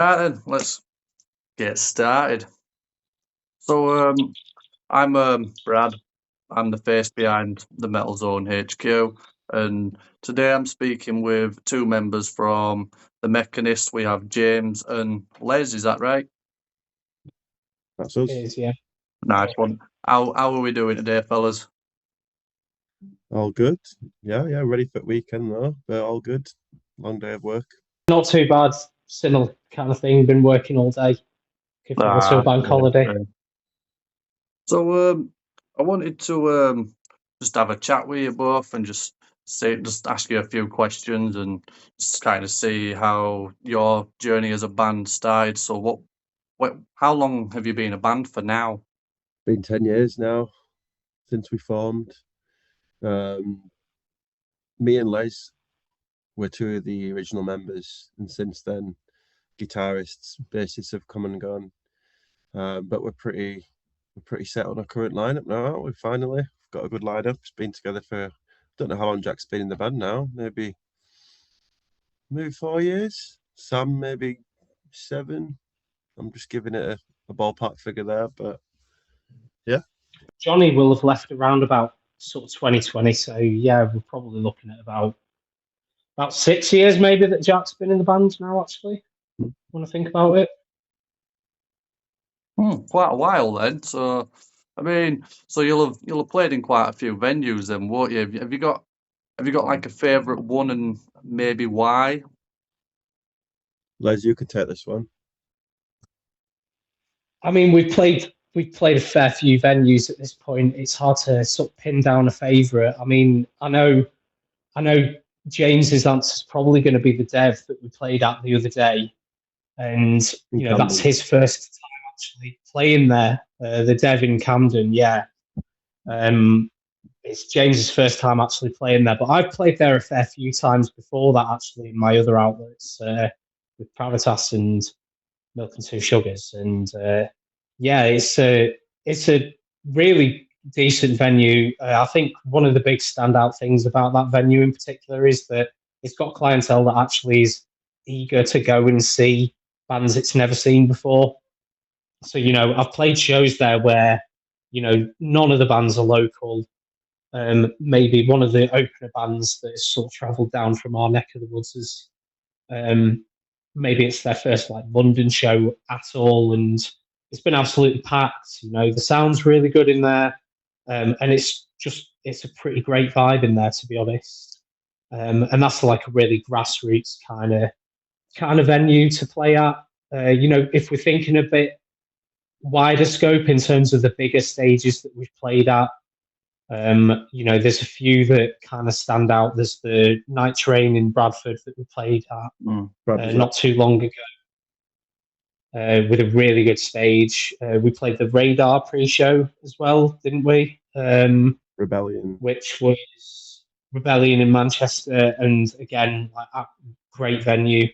Right then, let's get started. So, I'm Brad. I'm the face behind the Metal Zone HQ, and today I'm speaking with two members from the Mechanist. We have James and Les. Is that right? That's us. It is, yeah. Nice one. How are we doing today, fellas? All good. Yeah, ready for the weekend though, but all good. Long day of work. Not too bad. Similar kind of thing. Been working all day. Looking forward to a bank holiday. Yeah. So, I wanted to just have a chat with you both and just ask you a few questions and just kind of see how your journey as a band started. So, how long have you been a band for now? Been 10 years now since we formed. Me and Les were two of the original members, and since then, guitarists, bassists have come and gone. But we're pretty set on our current lineup now. We've finally got a good lineup. It's been together for, I don't know how long Jack's been in the band now. Maybe 4 years. Sam maybe 7. I'm just giving it a ballpark figure there, but yeah. Johnny will have left around about sort of 2020. So yeah, we're probably looking at about 6 years maybe that Jack's been in the band now. Actually, when I think about it. Quite a while then. So, I mean, so you'll have played in quite a few venues then, won't you? Have you got like a favourite one and maybe why? Les, you could take this one. I mean, we've played a fair few venues at this point. It's hard to sort of pin down a favourite. I mean, I know James's answer is probably going to be the Dev that we played at the other day, and that's his first time actually playing there. The Dev in Camden, yeah. It's James's first time actually playing there, but I've played there a fair few times before that actually in my other outlets with Pravitas and Milk and Two Sugars, and yeah, it's a really decent venue. I think one of the big standout things about that venue in particular is that it's got clientele that actually is eager to go and see bands it's never seen before. So, I've played shows there where, none of the bands are local. Maybe one of the opener bands that has sort of travelled down from our neck of the woods is maybe it's their first like London show at all, and it's been absolutely packed. The sound's really good in there, and it's a pretty great vibe in there, to be honest. And that's like a really grassroots kind of venue to play at. If we're thinking a bit wider scope in terms of the bigger stages that we've played at, there's a few that kind of stand out. There's the Night Train in Bradford that we played at not too long ago, with a really good stage. We played the Radar pre-show as well, didn't we? Rebellion, which was Rebellion in Manchester, and again, like a great venue.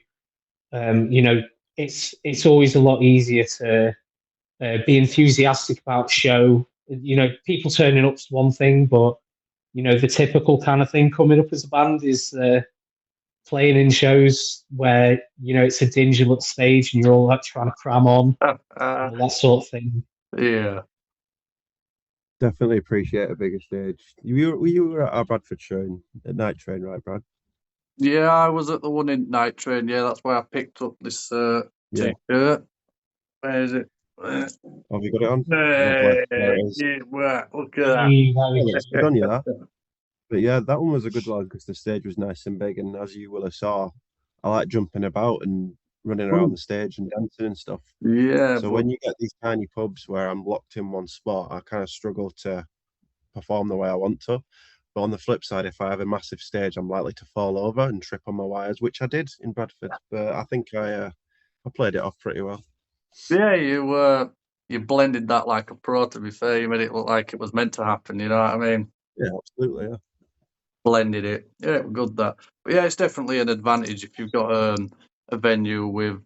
It's always a lot easier to be enthusiastic about show. People turning up is one thing, but the typical kind of thing coming up as a band is playing in shows where it's a dingy little stage and you're all like trying to cram on, that sort of thing. Yeah, definitely appreciate a bigger stage. You were at our Bradford show at Night Train, right, Brad? Yeah, I was at the one in Night Train. Yeah, that's where I picked up this t-shirt. Where is it? Have you got it on? Yeah, look at that. It's good on you, that. But yeah, that one was a good one because the stage was nice and big, and as you will have saw, I like jumping about and running around the stage and dancing and stuff. Yeah. So when you get these tiny pubs where I'm locked in one spot, I kind of struggle to perform the way I want to. But on the flip side, if I have a massive stage, I'm likely to fall over and trip on my wires, which I did in Bradford. But I think I played it off pretty well. Yeah, you blended that like a pro, to be fair. You made it look like it was meant to happen, you know what I mean? Yeah, absolutely, yeah. Blended it. Yeah, good that. But yeah, it's definitely an advantage if you've got a venue with,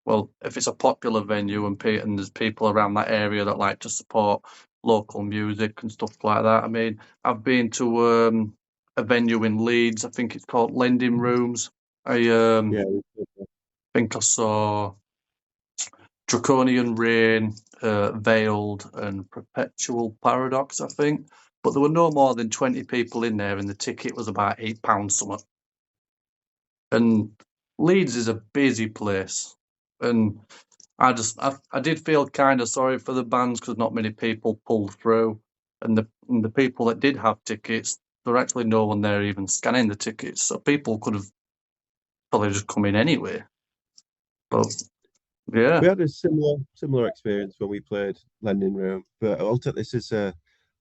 well, if it's a popular venue and there's people around that area that like to support local music and stuff like that. I mean, I've been to a venue in Leeds. I think it's called Lending Rooms. I think I saw Draconian Rain, Veiled, and Perpetual Paradox, I think. But there were no more than 20 people in there, and the ticket was about £8 something. And Leeds is a busy place, and I did feel kind of sorry for the bands because not many people pulled through, and the people that did have tickets, there were actually no one there even scanning the tickets, so people could have probably just come in anyway. But yeah, We had a similar experience when we played Lending Room, but I'll take this as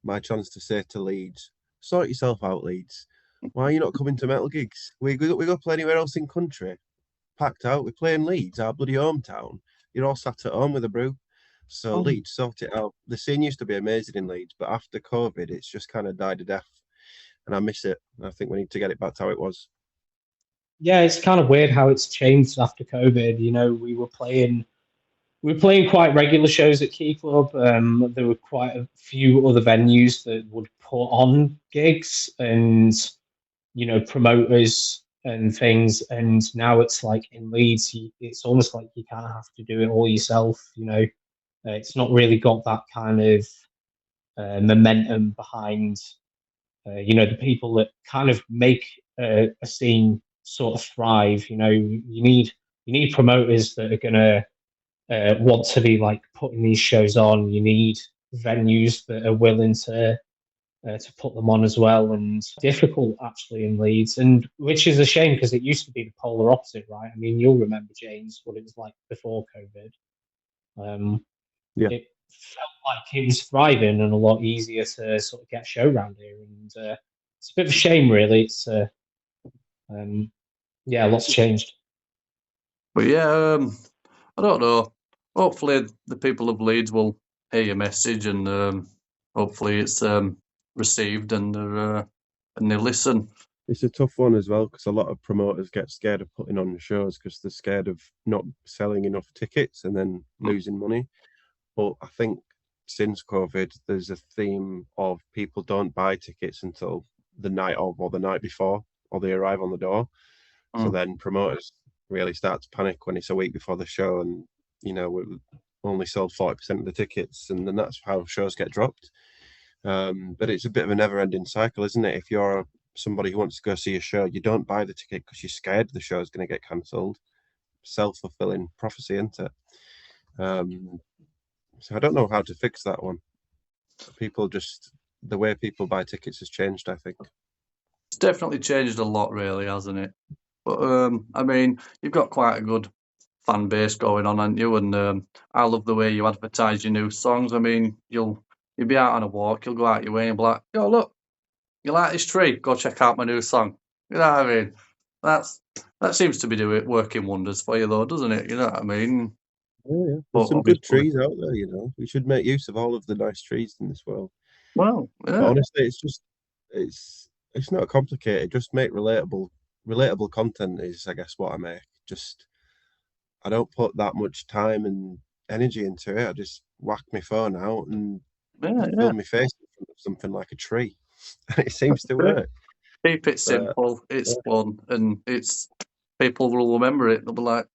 my chance to say to Leeds, sort yourself out, Leeds. Why are you not coming to metal gigs? We go play anywhere else in country, packed out. We're playing Leeds, our bloody hometown. You're all sat at home with a brew. So Leeds, sort it out. The scene used to be amazing in Leeds, but after COVID, it's just kind of died a death, and I miss it. I think we need to get it back to how it was. Yeah, it's kind of weird how it's changed after COVID. You know, we were playing quite regular shows at Key Club. There were quite a few other venues that would put on gigs and, you know, promoters and things. And now it's like in Leeds, it's almost like you kind of have to do it all yourself. You know, it's not really got that kind of momentum behind, you know, the people that kind of make a scene sort of thrive. You know, you need promoters that are gonna want to be like putting these shows on. You need venues that are willing to put them on as well, and difficult actually in Leeds, and which is a shame because it used to be the polar opposite, right? I mean, you'll remember, James, what it was like before COVID. Yeah. It felt like it was thriving and a lot easier to sort of get a show around here, and it's a bit of a shame, really. It's yeah, lots changed. but yeah, I don't know. Hopefully, the people of Leeds will hear your message, and hopefully it's received, and they listen. It's a tough one as well because a lot of promoters get scared of putting on shows because they're scared of not selling enough tickets and then losing money. But I think since COVID, there's a theme of people don't buy tickets until the night of or the night before, or they arrive on the door. So then promoters really start to panic when it's a week before the show, and you know we only sold 40% of the tickets, and then that's how shows get dropped. But it's a bit of a never-ending cycle, isn't it? If you're somebody who wants to go see a show, you don't buy the ticket because you're scared the show is going to get cancelled. Self-fulfilling prophecy, isn't it? So I don't know how to fix that one. People just, the way people buy tickets has changed, I think. It's definitely changed a lot, really, hasn't it? But I mean, you've got quite a good fan base going on, haven't you? And I love the way you advertise your new songs. I mean, you'll be out on a walk, you'll go out your way and be like, "Yo, look, you like this tree? Go check out my new song." You know what I mean? That seems to be working wonders for you, though, doesn't it? You know what I mean? Yeah. But There's some good obviously, trees out there, you know. We should make use of all of the nice trees in this world. well, But yeah, honestly, it's not complicated. Just make relatable content is, I guess, what I make. Just I don't put that much time and energy into it. I just whack my phone out and yeah. film my face in front of something like a tree, and it seems to Yeah. work. Keep it simple. It's fun, and it's people will remember it. They'll be like,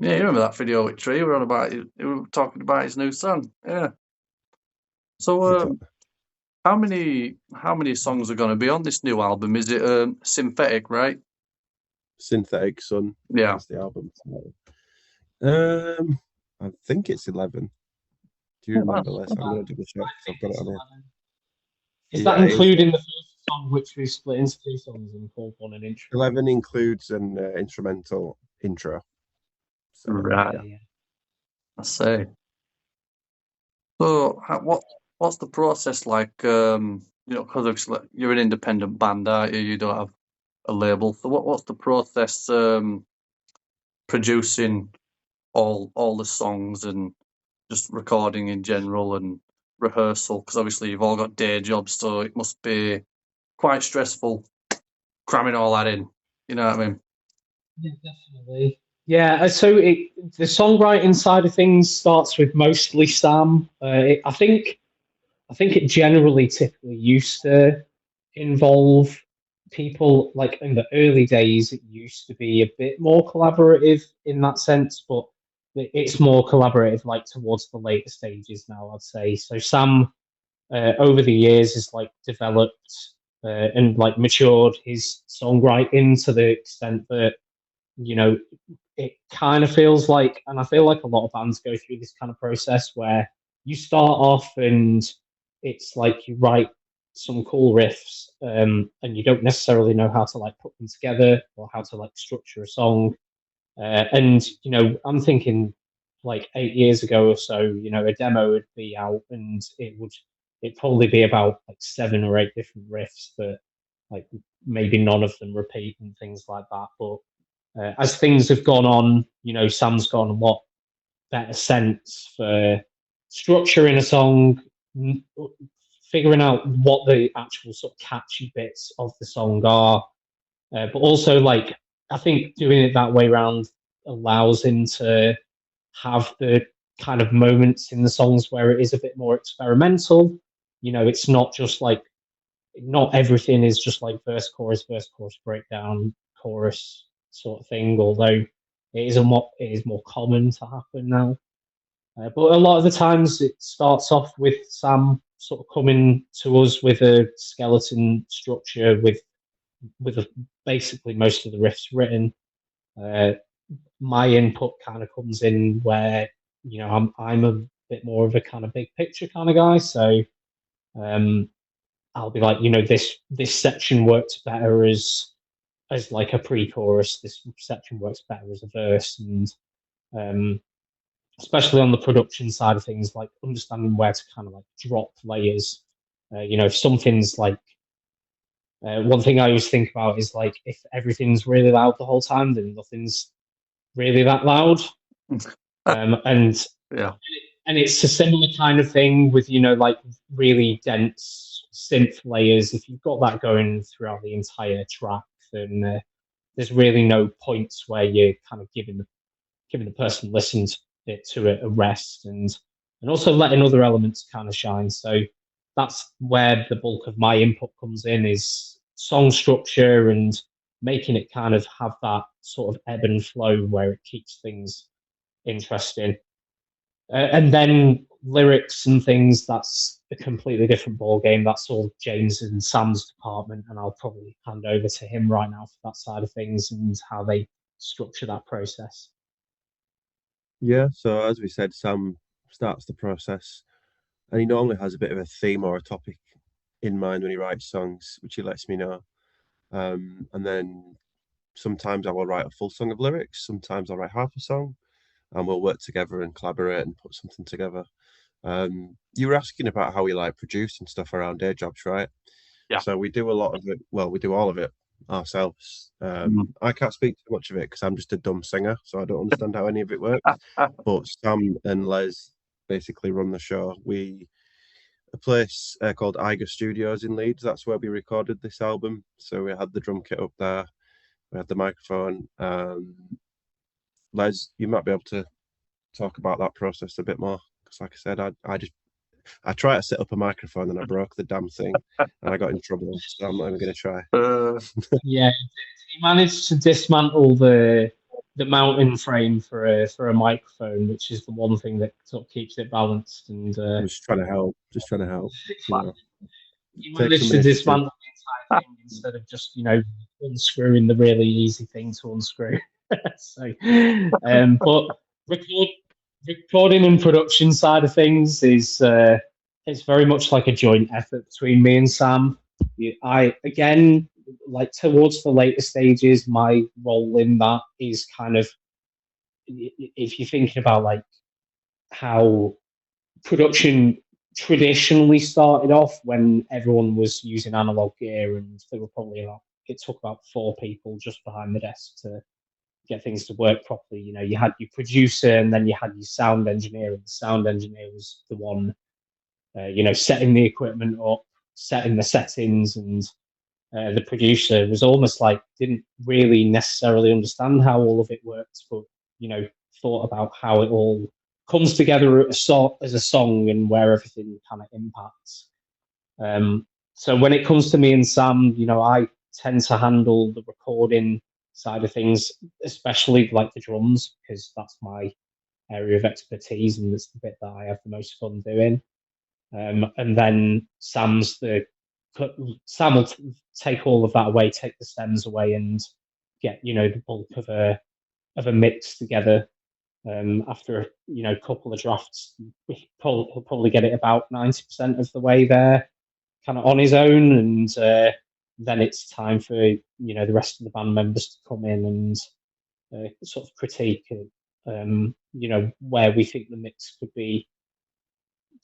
"Yeah, you remember that video with Tree? We were on about it. We were talking about his new song." Yeah. So, how many songs are going to be on this new album? Is it synthetic, right? Synthetic Sun Yeah. is the album title. I think it's 11. Do you remember, Les? I'm going to double check because I've got it on here. Is that including the first song, which we split into 2 songs and called one an intro? 11 includes an instrumental intro. So, Right. yeah. I see. So, what's the process like? You know, because you're an independent band, aren't you? You don't have a label. So, what's the process producing all the songs and just recording in general and rehearsal? Because obviously you've all got day jobs, so it must be quite stressful cramming all that in. You know what I mean? Yeah, definitely. Yeah, so the songwriting side of things starts with mostly Sam. I think it generally typically used to involve people. Like in the early days, it used to be a bit more collaborative in that sense, but it's more collaborative, like towards the later stages now, I'd say. So Sam, over the years, has like developed and like matured his songwriting to the extent that, you know, it kind of feels like, and I feel like a lot of bands go through this kind of process where you start off and it's like you write some cool riffs, and you don't necessarily know how to like put them together or how to like structure a song. And you know, I'm thinking like 8 years ago or so, you know, a demo would be out and it'd probably be about like 7 or 8 different riffs that like maybe none of them repeat and things like that. But as things have gone on, you know, Sam's got a lot better sense for structuring a song, figuring out what the actual sort of catchy bits of the song are, but also like I think doing it that way around allows him to have the kind of moments in the songs where it is a bit more experimental. You know, it's not just like, not everything is just like verse, chorus, breakdown, chorus sort of thing, although it is more common to happen now. But a lot of the times it starts off with Sam sort of coming to us with a skeleton structure with basically most of the riffs written. My input kind of comes in where, you know, I'm a bit more of a kind of big picture kind of guy, so I'll be like, you know, this section works better as like a pre-chorus. This section works better as a verse, and especially on the production side of things, like understanding where to kind of like drop layers. You know, if something's like one thing I always think about is like if everything's really loud the whole time, then nothing's really that loud. And Yeah. And it's a similar kind of thing with, you know, like really dense synth layers. If you've got that going throughout the entire track, then there's really no points where you're kind of giving the person listening to it a rest, and also letting other elements kind of shine. So that's where the bulk of my input comes in, is song structure and making it kind of have that sort of ebb and flow where it keeps things interesting. And then lyrics and things, that's a completely different ball game. That's all James and Sam's department, and I'll probably hand over to him right now for that side of things and how they structure that process. Yeah, so as we said, Sam starts the process, and he normally has a bit of a theme or a topic in mind when he writes songs, which he lets me know. And then sometimes I will write a full song of lyrics, sometimes I'll write half a song, and we'll work together and collaborate and put something together. You were asking about how we like produce and stuff around day jobs, right? Yeah. So we do a lot of it. Well, we do all of it ourselves. I can't speak too much of it because I'm just a dumb singer, so I don't understand how any of it works. But Sam and Les basically run the show. A place called Eiger Studios in Leeds. That's where we recorded this album. So we had the drum kit up there. We had the microphone. Les, you might be able to talk about that process a bit more, because like I said, I tried to set up a microphone and I broke the damn thing and I got in trouble, so I'm not even going to try. Yeah, he managed to dismantle the mounting frame for a microphone, which is the one thing that sort of keeps it balanced. And I'm just trying to help. You know. He managed to dismantle the entire thing instead of just, you know, unscrewing the really easy thing to unscrew. So, but recording and production side of things is it's very much like a joint effort between me and Sam. I again, like towards the later stages, my role in that is kind of, if you're thinking about like how production traditionally started off when everyone was using analog gear, and there were probably it took about 4 people just behind the desk to get things to work properly. You know, you had your producer and then you had your sound engineer, and the sound engineer was the one, you know, setting the equipment up, setting the settings, and the producer was almost like didn't really necessarily understand how all of it worked, but, you know, thought about how it all comes together as a song and where everything kind of impacts. So when it comes to me and Sam, you know, I tend to handle the recording side of things, especially like the drums, because that's my area of expertise, and that's the bit that I have the most fun doing. And then Sam will take all of that away, take the stems away, and get the bulk of a mix together. After a couple of drafts, he'll probably get it about 90% of the way there, kind of on his own, and then it's time for the rest of the band members to come in and sort of critique, where we think the mix could be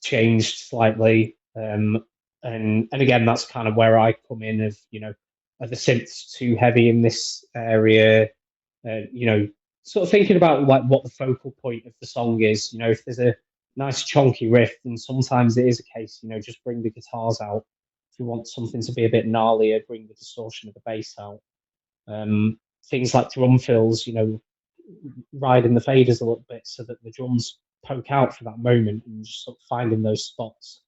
changed slightly. And again, that's kind of where I come in. Are the synths too heavy in this area? Sort of thinking about like what the focal point of the song is. If there's a nice chunky riff, then sometimes it is a case, just bring the guitars out. If you want something to be a bit gnarlier, bring the distortion of the bass out. Things like drum fills, riding the faders a little bit so that the drums poke out for that moment, and just sort of finding those spots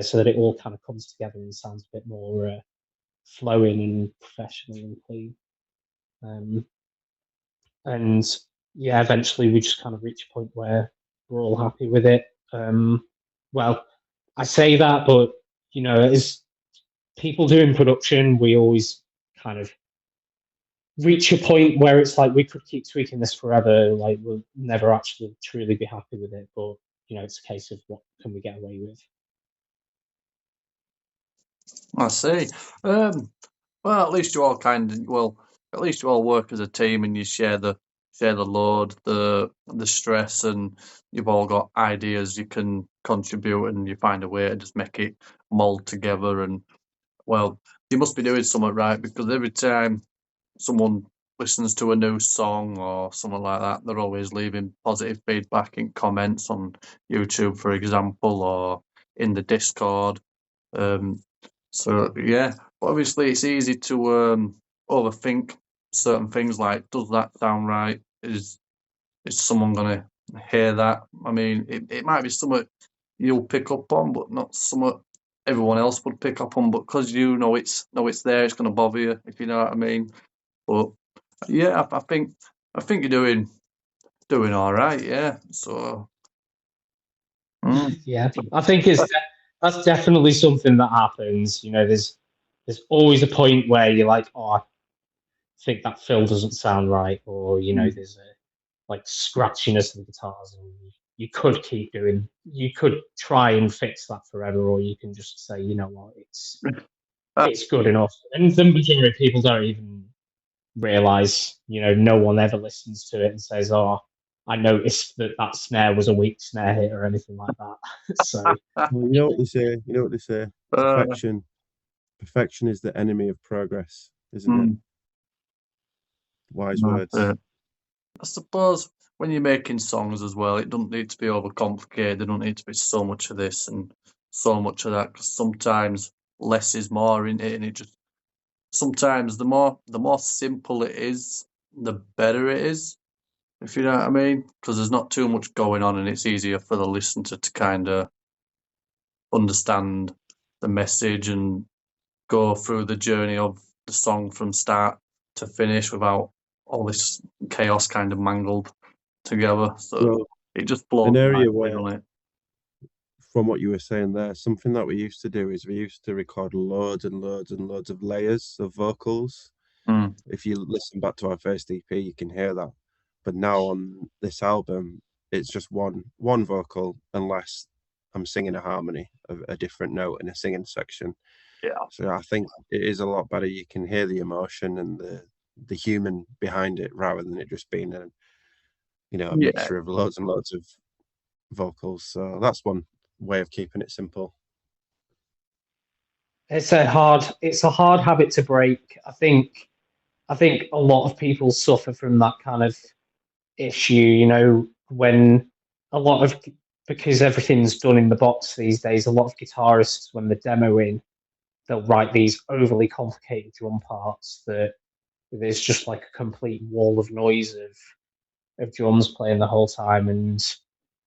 so that it all kind of comes together and sounds a bit more flowing and professional and clean. And yeah, eventually we just kind of reach a point where we're all happy with it. Well, I say that, but as people do in production, we always kind of reach a point where it's like we could keep tweaking this forever, like we'll never actually truly be happy with it, but it's a case of what can we get away with. I see. Well, at least you all work as a team, and you share the load, the stress, and you've all got ideas you can contribute, and you find a way to just make it mold together. And well, you must be doing something right, because every time someone listens to a new song or something like that, they're always leaving positive feedback in comments on YouTube, for example, or in the Discord. So yeah, obviously it's easy to overthink certain things, like, does that sound right? Is someone gonna hear that? I mean, it might be something you'll pick up on, but not something everyone else would pick up on. But because it's there, it's gonna bother you, if you know what I mean. But yeah, I think you're doing all right. Yeah. So yeah, I think that's definitely something that happens. There's always a point where you're like, oh, I think that fill doesn't sound right, or there's a like scratchiness of the guitars, and you could try and fix that forever, or you can just say, what, it's good enough. And the majority of people don't even realize, no one ever listens to it and says, oh, I noticed that snare was a weak snare hit or anything like that. So well, you know what they say. Perfection is the enemy of progress, isn't it? Wise words. I suppose when you're making songs as well, it doesn't need to be overcomplicated. There don't need to be so much of this and so much of that, because sometimes less is more in it, and it just sometimes the more simple it is, the better it is, if you know what I mean, because there's not too much going on, and it's easier for the listener to kind of understand the message and go through the journey of the song from start to finish without all this chaos kind of mangled together. So it just blows an area nicely, doesn't it? From what you were saying there, something that we used to do is we used to record loads and loads and loads of layers of vocals. If you listen back to our first EP, you can hear that. But now on this album, it's just one vocal, unless I'm singing a harmony of a different note in a singing section. Yeah. So I think it is a lot better. You can hear the emotion and the human behind it, rather than it just being a mixture of loads and loads of vocals. So that's one way of keeping it simple. It's a hard habit to break. I think a lot of people suffer from that kind of issue, when because everything's done in the box these days, a lot of guitarists, when they're demoing, they'll write these overly complicated drum parts that there's just like a complete wall of noise of drums playing the whole time. And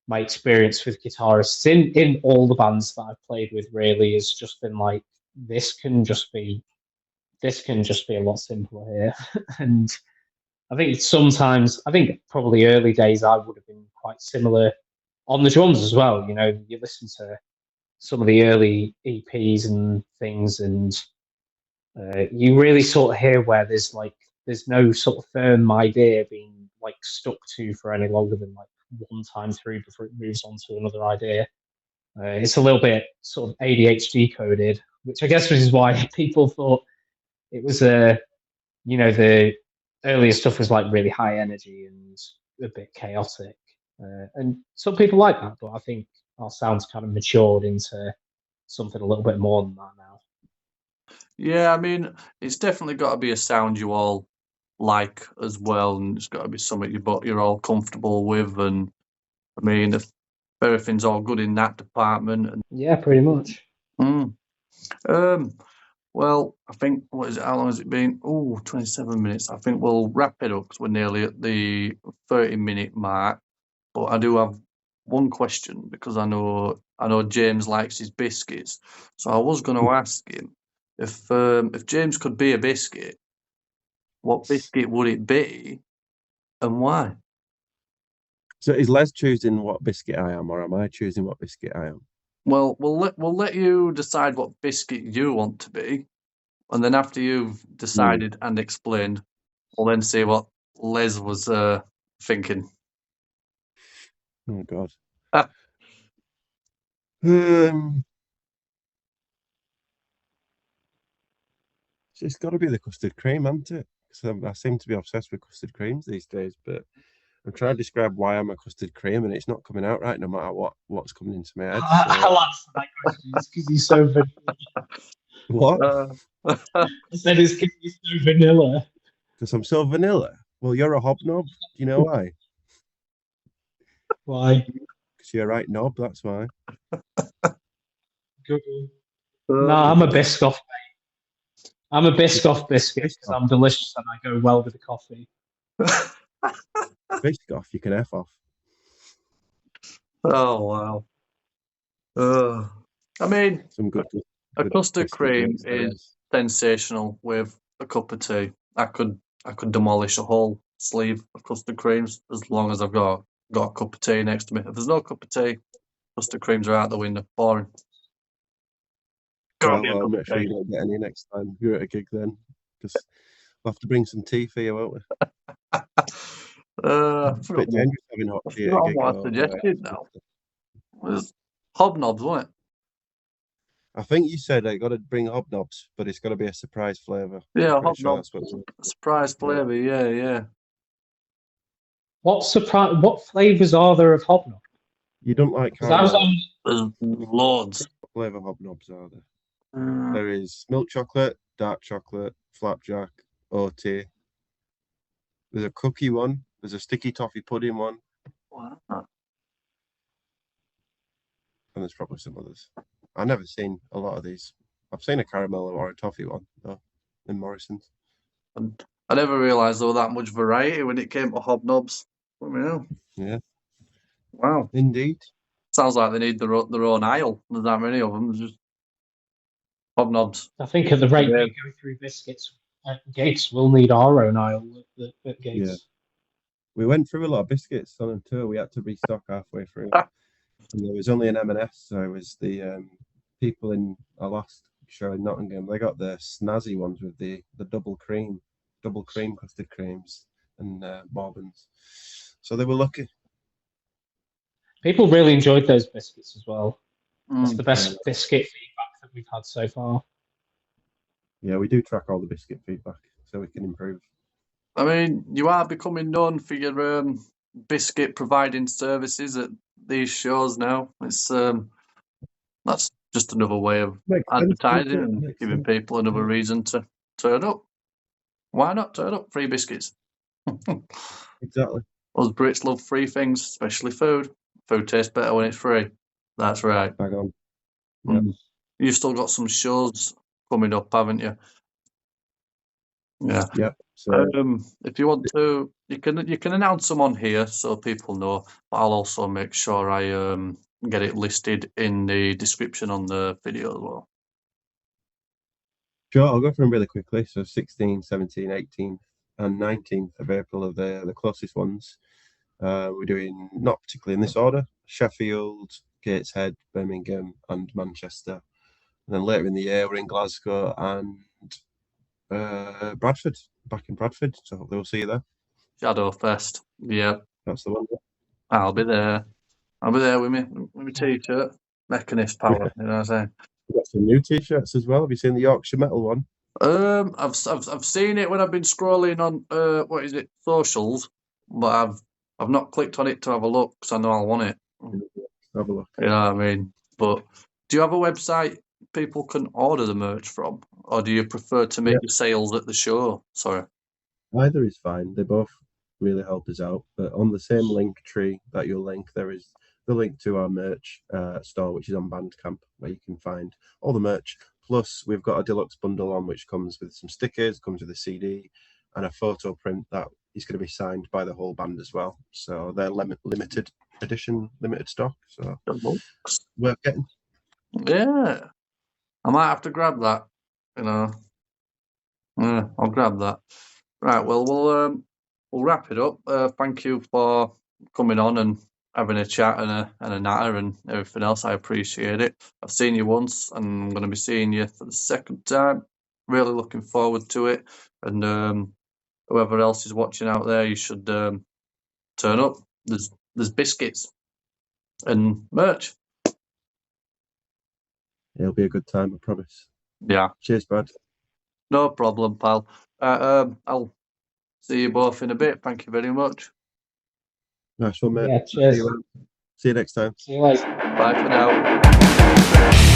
my experience with guitarists in all the bands that I've played with really has just been like, this can just be a lot simpler here. And I think sometimes, I think probably early days I would have been quite similar on the drums as well. You know, you listen to some of the early EPs and things, and you really sort of hear where there's no sort of firm idea being like stuck to for any longer than like one time through before it moves on to another idea. It's a little bit sort of ADHD coded, which I guess is why people thought it was the earlier stuff was like really high energy and a bit chaotic. And some people like that, but I think our sound's kind of matured into something a little bit more than that now. Yeah, I mean, it's definitely got to be a sound you all like as well, and it's got to be something you're all comfortable with. And I mean, if everything's all good in that department, and Yeah, pretty much. Well, I think how long has it been? 27 minutes. I think we'll wrap it up because we're nearly at the 30-minute mark. But I do have one question because I know James likes his biscuits. So I was going to ask him if James could be a biscuit, what biscuit would it be, and why? So is Les choosing what biscuit I am, or am I choosing what biscuit I am? Well, we'll let you decide what biscuit you want to be, and then after you've decided and explained, we'll then see what Les was thinking. Oh God. Ah. It's got to be the custard cream, hasn't it? Because I seem to be obsessed with custard creams these days. But I'm trying to describe why I'm a custard cream, and it's not coming out right, no matter what's coming into my head. I'll answer that question. It's because he's so vanilla. What? I said it's because he's so vanilla. Because I'm so vanilla. Well, you're a hobnob. Do you know why? Why? Because you're a right knob. That's why. Google. No, I'm a Biscoff, mate. I'm a Biscoff biscuit because I'm delicious and I go well with the coffee. Biscoff, you can F off. Oh wow. I mean, Some good a custard biscuit cream jokes there. is sensational with a cup of tea. I could demolish a whole sleeve of custard creams as long as I've got a cup of tea next to me. If there's no cup of tea, custard creams are out the window. Boring. Well, I'll make sure you don't get any next time you're at a gig then, because we'll have to bring some tea for you, won't we? It's a bit dangerous having hot tea at a gig. What I suggested now was hobnobs, wasn't it? I think you said I got to bring hobnobs, but it's got to be a surprise flavour. Yeah, hobnobs. Surprise flavour. Yeah. What flavours are there of hobnob? You don't like caramel? There's loads. Flavour hobnobs are there? There is milk chocolate, dark chocolate, flapjack, OT. There's a cookie one. There's a sticky toffee pudding one. Wow. And there's probably some others. I've never seen a lot of these. I've seen a caramel or a toffee one, though, in Morrison's. And I never realised there was that much variety when it came to hobnobs. Yeah. Wow. Indeed. Sounds like they need their own aisle. There's that many of them. There's just hobnobs. I think at the rate we go through biscuits at Gates, we'll need our own aisle at Gates. Yeah. We went through a lot of biscuits on a tour. We had to restock halfway through. And there was only an M&S, so it was the people in our last show in Nottingham. They got the snazzy ones with the double cream custard creams and bourbons. So they were lucky. People really enjoyed those biscuits as well. It's the best biscuit feedback that we've had so far. Yeah, we do track all the biscuit feedback so we can improve. I mean, you are becoming known for your biscuit providing services at these shows now. It's that's just another way of advertising and giving people another reason to turn up. Why not turn up? Free biscuits. Exactly. Us Brits love free things, especially food. Food tastes better when it's free. That's right. Bang on. Yeah. You've still got some shows coming up, haven't you? Yeah. Yeah. So if you want to, you can announce them on here so people know. But I'll also make sure I get it listed in the description on the video as well. Sure, I'll go through them really quickly. So 16, 17, 18 and 19th of April are the closest ones. We're doing, not particularly in this order, Sheffield, Gateshead, Birmingham and Manchester. And then later in the year we're in Glasgow and Bradford, back in Bradford. So hopefully we'll see you there. Shadow Fest. Yeah, That's the one. I'll be there. I'll be there with my t-shirt. Mechanist power, you know what I'm saying? We've got some new t-shirts as well. Have you seen the Yorkshire Metal one? I've seen it when I've been scrolling on what is it, socials, but I've not clicked on it to have a look because I know I want it. Have a look. You know what I mean? But do you have a website people can order the merch from, or do you prefer to make your sales at the show? Sorry. Either is fine. They both really help us out. But on the same link tree that you'll link, there is the link to our merch store, which is on Bandcamp, where you can find all the merch. Plus, we've got a deluxe bundle on, which comes with some stickers, comes with a CD, and a photo print that is going to be signed by the whole band as well. So they're limited edition, limited stock. So worth getting. Yeah, I might have to grab that. You know, yeah, I'll grab that. Right. Well, we'll wrap it up. Thank you for coming on and having a chat and a natter and everything else. I appreciate it. I've seen you once, and I'm going to be seeing you for the second time. Really looking forward to it. And whoever else is watching out there, you should turn up. There's biscuits and merch. It'll be a good time, I promise. Yeah. Cheers, Brad. No problem, pal. I'll see you both in a bit. Thank you very much. Nice one, mate. Yeah, cheers. See you next time. See you later. Bye for now.